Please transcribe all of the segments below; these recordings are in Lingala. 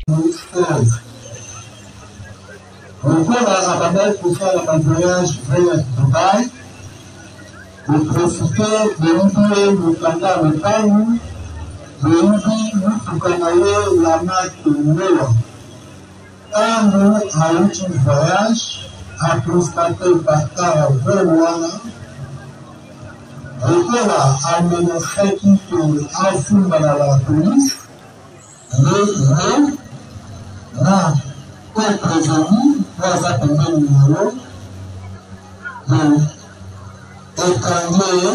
2016. Encore à Rabat pour faire un voyage vers Dubaï, de profiter de l'idée de Kanda Mekani, de l'idée de Kanaye la marque Néo. Un mot à l'outil voyage, à constater par terre Véloana, et que là, à mener qui a fumé dans la police, mais là, pour prévenir, pour appeler le numéro, étrangler,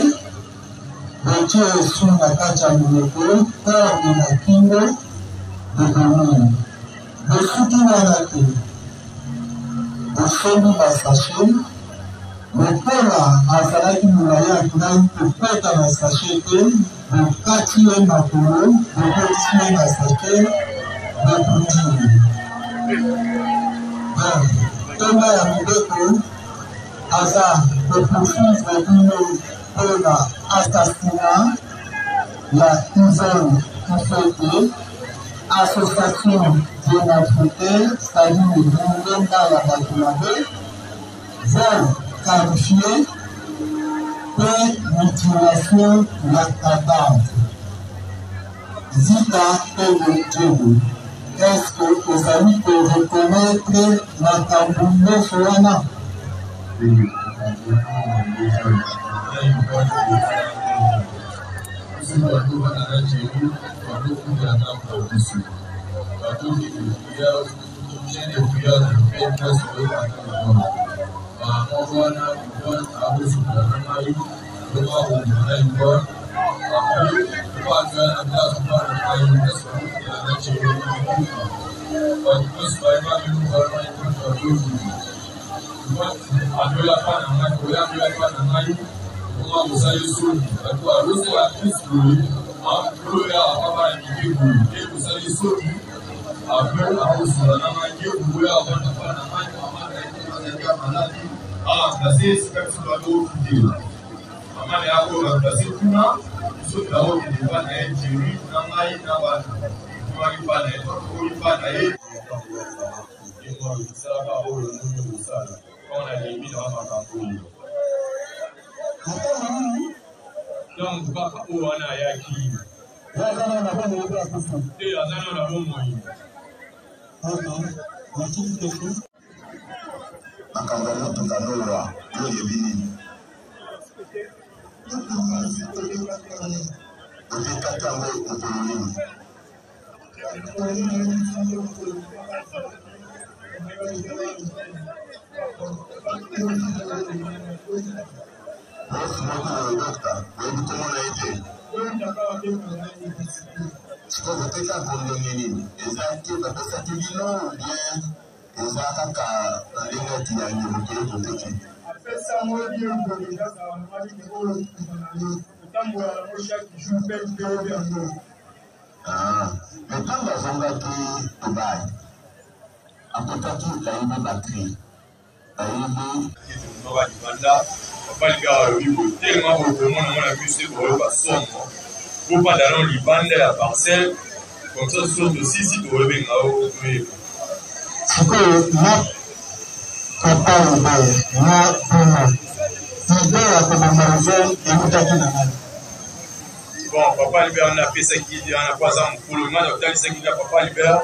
retirer sur la carte à numéro, pour de la kingo, de venir. De soutenir la clé, de faire la sachet, mais pour la affaire qui nous a eu à faire, pour faire la sachet, de capturer ma colonne, de continuer la sachet, de continuer. Donc, à que hasard de poursuivre pour l'assassinat, la usine qui fait association de l'Afrique, c'est-à-dire le gouvernement dans la Bakulade, veulent qualifier de mutilation de la cadavre. Zita et le Djibou. Est-ce que vous allez reconnaître la Kaboulé Soana? Donc, papa, où on a yaki. La parcelle, comme ça, ce sont aussi si tu reviens là-haut. Bon, papa Libert, on a fait ce qu'il a pas ça pour le moment, donc ce qu'il a papa Libert,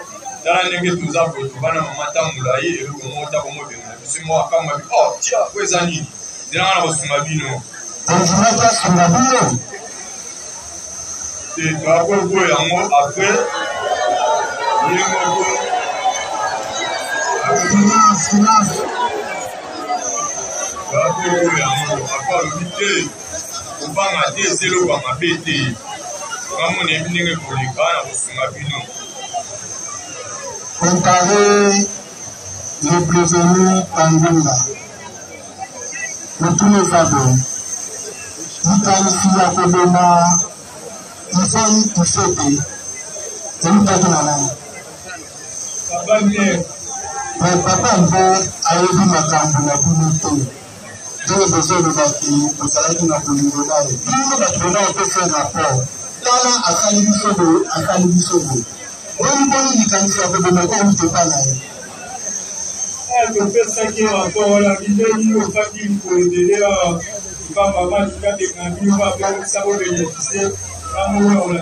dans la négative, nous avons trouvé un matin moulaï et le moment où on a vu. C'est moi, quand on m'a dit, oh, tiens, où est Zani? C'est là où on a vu, non? Et tu as compris un mot après, il comparer le prévenu Pandunda, le tout le faveur, il qualifie à Kodoma, il fait tout sauter, et nous pas de la mais papa, on veut aller dans ma camp pour la communauté. J'ai besoin de bâtir, pour ça, il n'a pas de niveau là. Il nous a donné un peu de rapport. Tala a Kalibi Sobo, Wani likanisa kwa bimekuwa mtopana hii. Je fais ça qui est encore la vidéo qui nous fait qu'il faut aider papa va du cas des camions va faire ça pour bénéficier amour on la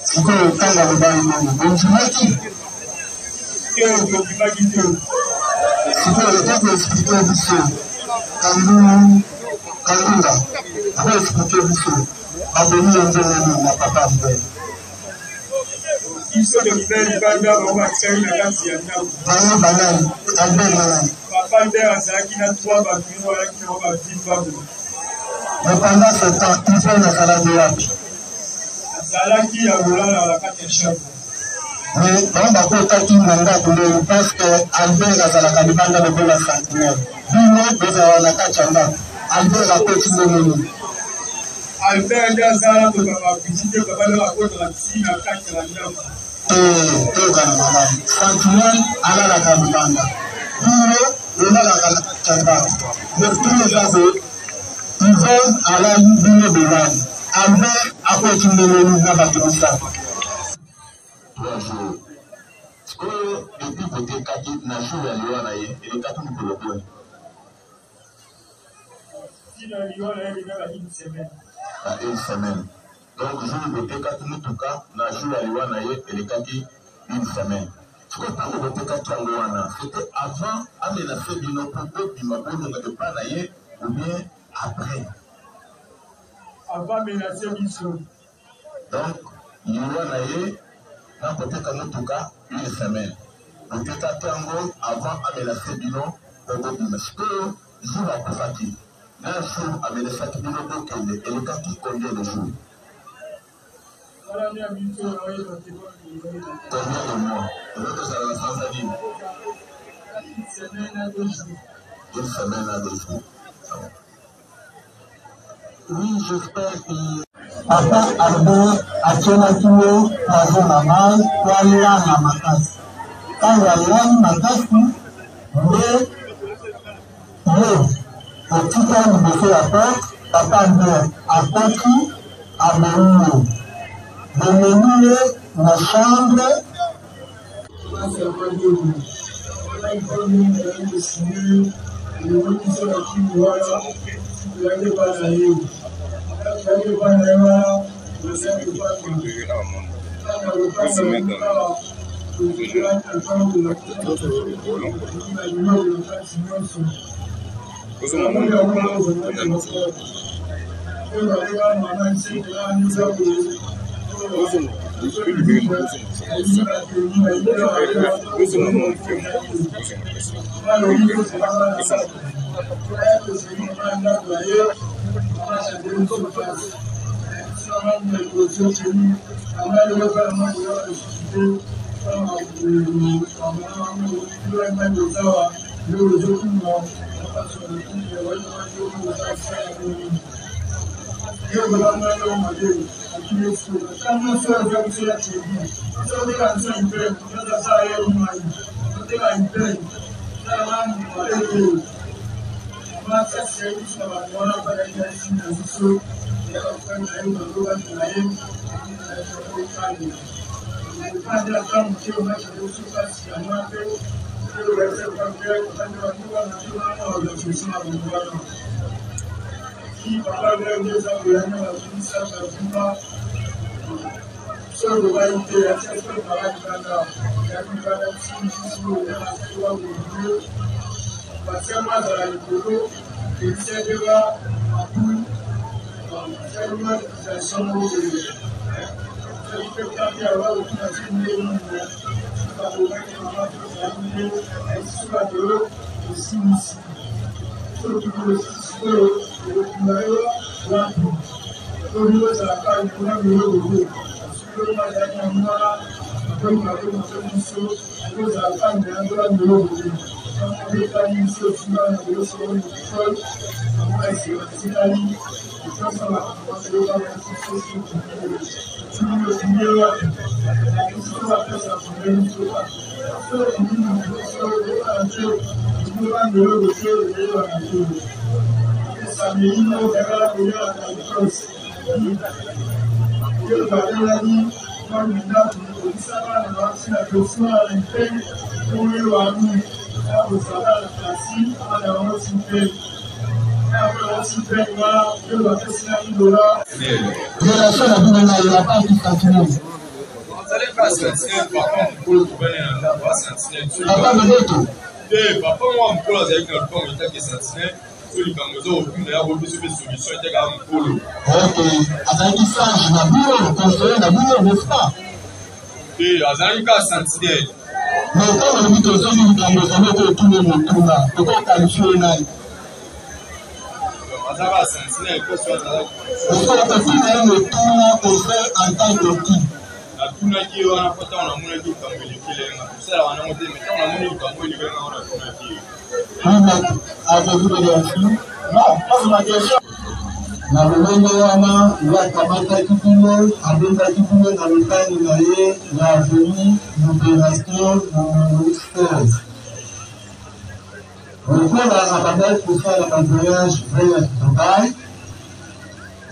Siko tanga mbali mama. Bonjumaki. Que tu vas quitter. Siko le expliquer biso. Kalunga. Après expliquer biso. Aboni nzela na papa mbele. Il se devait faire on va faire une danse ya ndao. Banani, Albert. Papa Albert azaki na 3 babino wala qui on va vivre. Mais pendant ce temps, il fait la salade de wapi. Salaki ya ulala la kati shamba. Mais on va pas taki manga kule parce que Albert azalaka libanda de bola centenaire. Bino beza na kachamba. Albert a petit nini. Albert ndio azala to kama visite baba la kota la piscine na kati la ndao. Kana mama. Centenaire ala la kabanda. Bino ona la kachamba. Le premier phase ils vont à la ligne de l'âme. Albert a continué de nous abattre ça. Depuis côté Kaki, na jour à Lyon, il est à tout le point. Une semaine. Donc, je vais voter Kaki, en tout cas, na jour à Lyon, il est Kaki une semaine. Je ne peux pas voter Kaki en Lyon. C'était avant, à menacer Bino Popo, puis ma bonne ne peut pas naïe, ou bien après. Avant menacer Bino. Donc, il y a peut-être en tout cas une semaine. Peut-être à Tango avant à menacer Bino, au bout de ce que je vais pas fatiguer. Là, je suis à menacer Bino, donc et le cas qui combien de jours. Combien de mois? L'autre, c'est la Tanzanie. Une semaine à 2 jours. Une semaine à 2 jours. Oui, j'espère que. Papa Albert ationaki yo kwazo na mai kwalila na makasi. Tango alilani makasi nde yo otika liboso ya porte. Papa Albert akoti amemi ye na chambre. Papa, moi, on avec notre corps, il était sentinelle. Il y a une solution, il y a un polo. Ok, avec ça, je n'ai construire la boule, n'est-ce pas? Et avec un sentinelle. Mais quand on dit que ça, il y a un tout le monde tout là. Pourquoi qualifier là? Avec un sentinelle, il faut se faire. Parce qu'on peut faire le tour là pour faire en tant que qui? La tournée on a pas tant la monnaie qui comme il est là. C'est là on a monté mais on a monnaie comme il est là on a tournée. Oui, mais avez-vous des infos? Non, pas ma question. Na lolenge wana yakamata kipimo abenda kipimo na lutani na ye na avenue l'opération numéro 16. Lokola abandaki kosala bavoyage vers Dubai,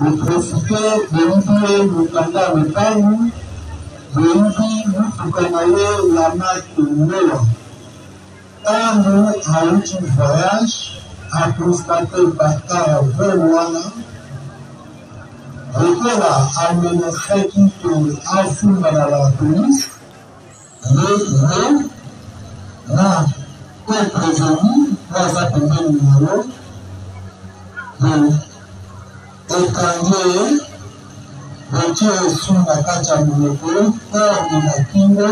oprofite beyubi mokanda mopani beyubi motuka na ye ya marke Noah. Ntango awuti voyage aprostate bakar vers wana lokola amenesaki ke afungana la polise ye na ko prévenu waza pembeni na yo ekanje botie esu na kati ya monoko corde na kingo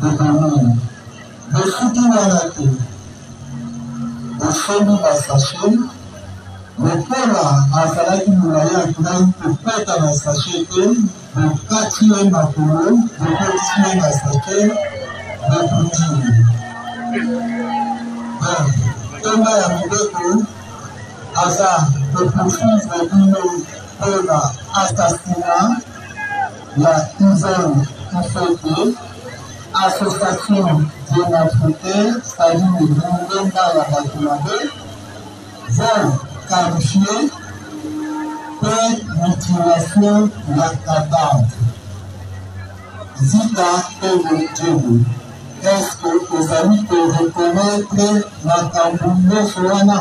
dekomini bofuti wana te osombi basashe lokola azalaki molai akendaki kopeta na sashe te bokati ye makolo bokotisi ye na sake bokutini ntonga ya mibeko aza kopoursuivre bino mpona assassinat ya Yvonne Kifeke, association des malfaiteurs, c'est-à-dire Ndenga ya bato mabe, vol qualifié pour mutilation ya cadavre. Zika Evo, est-ce que les amis peuvent reconnaître la Kambuno Soana?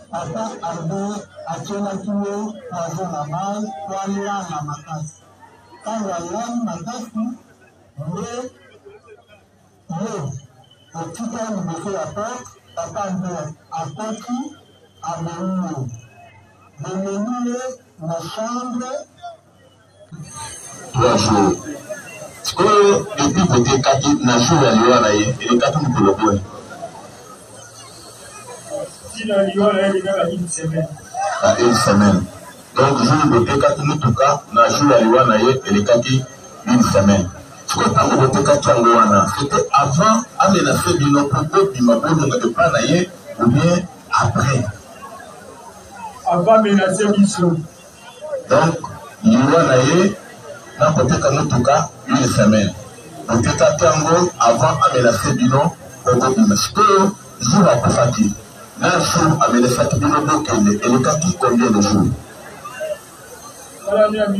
Papa Arbo acelaki ye poison na mai po alala makasi. Ntango alali makasi nde otika liboso ya porte papa nde akoti amemi ye. Bememi ye na chambre. 3 jours. Oyo depuis côté kati na jour ya liwa na ye elekati mokolo boye. À une semaine. Donc, je vais vous dire mutuka na jour à Liwana elekaki une semaine. Ce que tant que c'était avant aménager bino pour bimabono de panaye ou bien après. Avant aménager biso. Donc, Liwana na côté mutuka une semaine. Peut-être tango avant aménager bino pour bimabono jour à kufaki. Un jour, avec les fatigues de l'autre, et le cas qui combien de jours? Combien de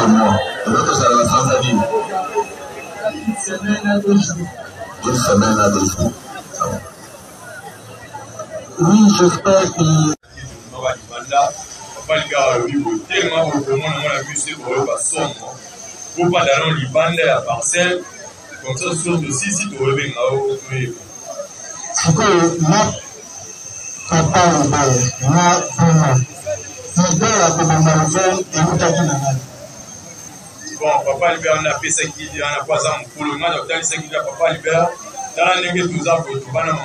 mois? L'autre, ça va sans dire. Une semaine à 2 jours. Une semaine à 2 jours. Oui, j'espère que. Comme ça, surtout si tu reviens là-haut, oui. C'est que moi, papa, moi, bon, papa Libert, on a fait ce qu'il a pas ça pour le monde, on a ce qu'il a papa Libert. Dans la nègre, tout ça, pour tout, on a maman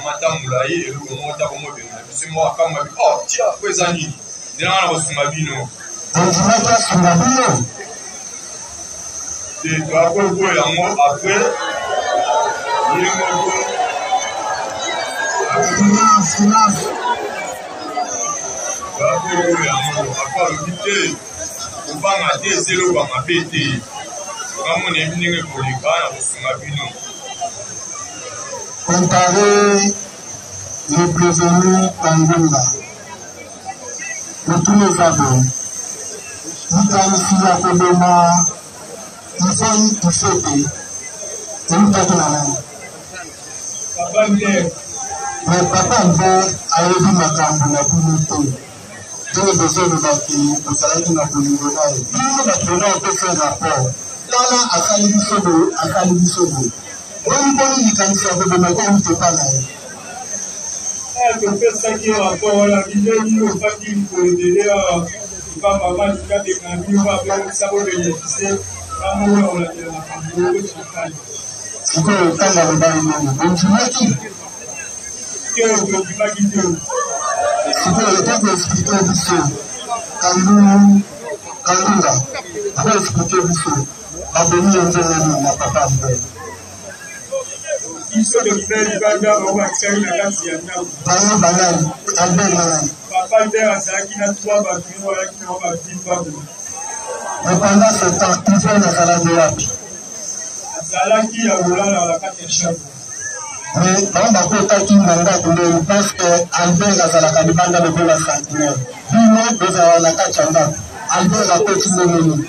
Moulaye, et le moment où on a vu, c'est moi, comme ma vie, oh, tiens, après ça, ni, on a reçu ma vie, non. Et tu as quoi, quoi, et moi, après, il est mort. Silence. Comparer le prévenu Tangunda, de tous les aveux, il qualifie à Kodoma, il fait une touchée, il fait une année. Mais papa veut aller vivre ma campagne pour nous tous. Tous les besoins de bâtir, pour ça, il n'a pas de niveau. Nous, maintenant, on peut faire un rapport. Dans la Akalibisodo, on peut qualifier à Kodoma, on ne peut pas là. Je fais ça qui est rapport à la vidéo, il ne faut pas qu'il faut aider à maman qui a des grands, on va faire ça pour bénéficier. On a dit la famille, c'est que le temps dans le bain, on dit qui? C'est que le temps d'expliquer du feu. Kandunga, on va expliquer du feu. Abonné au Zénélie, ma papa me fait. Il se fait on va accéder à la case. Banane, Albert Banane. Papa Albert a ça qui n'a trois bâtiments, qui n'a pas dit pas. Et pendant ce temps, il fait la salade de rapi. La qui a roulé dans la carte de chambre. Mais on va peut-être qu'il m'a dit parce que Albert a la cadibanda de la centenaire. Lui-même, il a la carte de chambre. Albert a peut-être une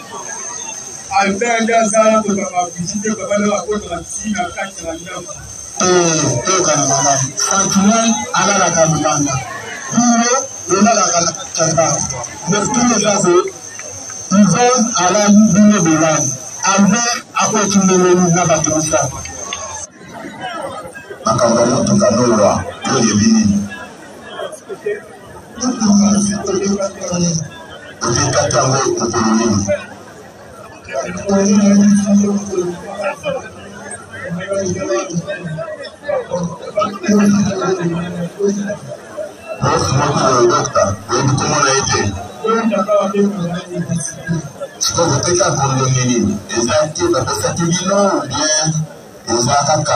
Albert a ça pour visiter la côte de la piscine à carte de la chambre. Sentinelle à la cadibanda. Lui-même, il a la carte de chambre. Mais tous les aveux, ils vont à la ligne de l'âme. Albert a continué na batusa. Makambo to kanora to yebini. Otekango to koloni. Bonjour docteur, comment on a été? Je peux voter qu'à Gondonini. Les actifs de cette bilan, bien, les attaques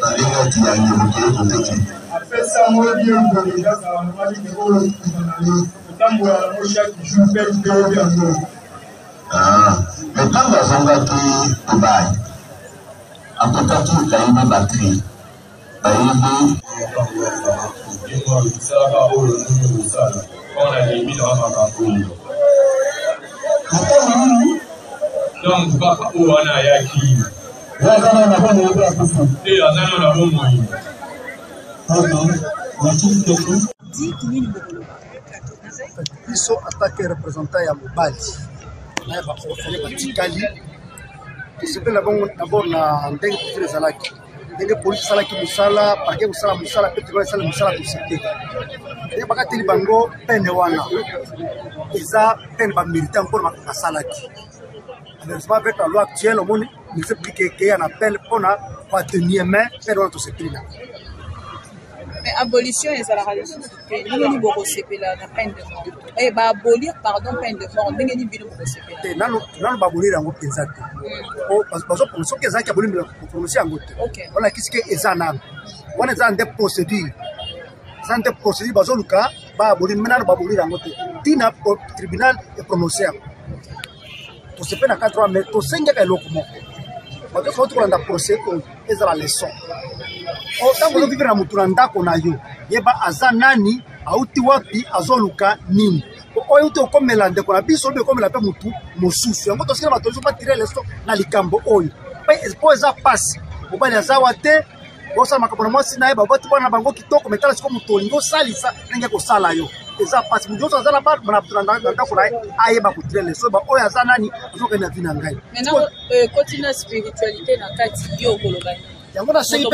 dans les mots qui a évoqué pour voter. Après ça, moi, bien, ça va dire que mais quand nous avons gâté Dubaï, en tout cas, il y a une batterie. Donc, papa, on a yaki. Et à ça, on a bon moyen. Ils sont attaqués représentants à Mobali. Là, il va faire des Tikali. C'est d'abord la ndenge pour les Zalaki. Ndenge police Salaki Musala, parquet Musala, Musala, pétrole Musala, Musala pour citer. Et pas qu'à Bango, peine wana. Ils ont peine de militaire encore à Salaki. Avec la loi actuelle, on ne sait plus qu'il y a un appel pour tenir main et dans notre secteur. Mais abolition et la radio, nous avons la peine de mort. Et abolir, pardon, peine de mort. Nous avons abolir en exact. Parce que ceux qui ont abolir la prononciation en goût. Voilà qu'est-ce que est un an. On est dans des procédures. Dans des procédures, parce que le cas, abolir maintenant, abolir en goût. Tina au tribunal est prononcé. To se pena 4 ans mais to senga ka lokumo ba to foto kwanda procès ko ezala leçon o tango vivre na mutulanda ko na yo yeba azanani auti wapi azoluka nini o yuto komela ndeko na biso be komela pe mutu mosusu yango to sikela bato ba tirer leçon na likambo oyo pe po eza passe obali azawa te bo sa makambo na mwasi na yeba boti bana bango kitoko metala siko mutolingo salisa nenge ko sala yo eza pasi mutu aza na ndako na ye ayeba kotire leso ba oyo aza nani azokende na vi na ngai maintenant continue spiritualité na kati yo okoloba yango nasengi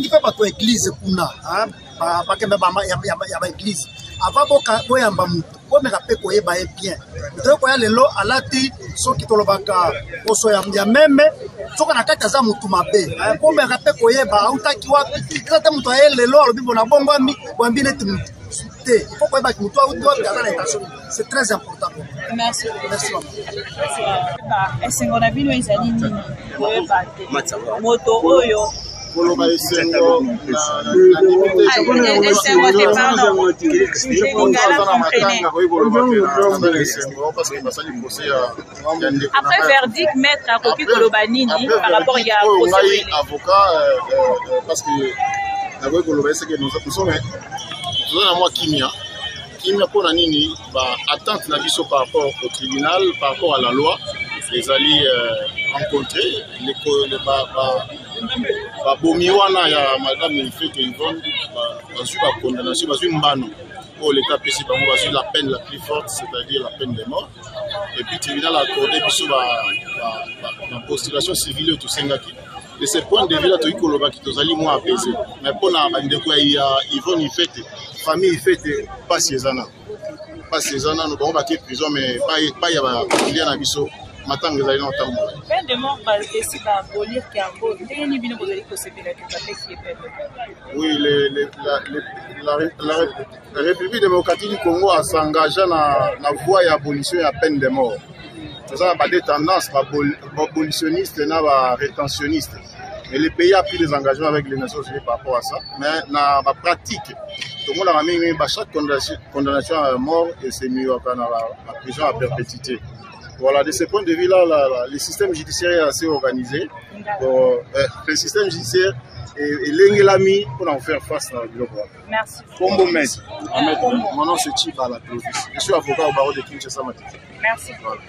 mpe bato ya eglize kuna bakembe ya baeglize ava boyamba mutu bomeka mpe koyeba ye bien toye koya lelo alati soki tolobaka poso ya meme soki na kati aza mutu mabe bomeka mpe koyeba autaki wapi eza te mutu aye lelo alobi bona bongwami boyambi neti mutu te il faut koyeba mutu auti wapi aza na intention c'est très important. Merci. Esengo na bino ezali nini koyeba te moto oyo koloba esengo après verdict maître akoki koloba nini par rapport ya avocat parce que nakoki koloba eseke nous sommes na mwa kimia mpona nini attente na biso par rapport au tribunal par rapport à la loi ezali rencontré babomi wana ya madame Ifete Yvonne bazwi condamnation bazwi mbano oyo l'État apesi bango bazwi la peine la plus forte c'est-à-dire la peine de mort et puis tribunal a accordé biso postulation civile oyo tosengaki de ce point de vue là toyiki kolobaki tozali mwa apaisé mais mpona bandeko ya Yvonne Ifete famille Ifete pasi eza nano bango bake prison mais pa ya bakilia na biso matanga ezali na otambola peine de mort bapesi babolir yango ndenge nini bino bozali kosepela topapesi ye peine de mort. Oui, la République démocratique du Congo a s'engagé dans la voie d'abolition de la peine de mort. Nous avons des tendances abolitionnistes et rétentionnistes. Mais le pays a pris des engagements avec les Nations Unies par rapport à ça. Mais dans la pratique, tout le monde a mis chaque condamnation à mort et c'est mieux dans la prison à perpétuité. Voilà, de ce point de vue-là, le système judiciaire est assez organisé. Le système judiciaire est l'engelami pour en faire face à la ville. Merci. Combo Metz. Mon nom c'est Chiba la Clovis. Je suis avocat au barreau de Kinshasa Matiki. Merci. Voilà.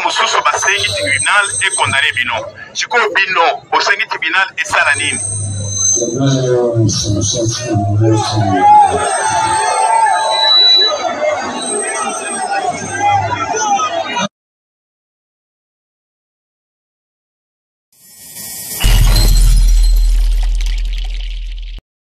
Mosusu basengi tribunal et condamné bino. Chiko bino osengi tribunal et sala nini?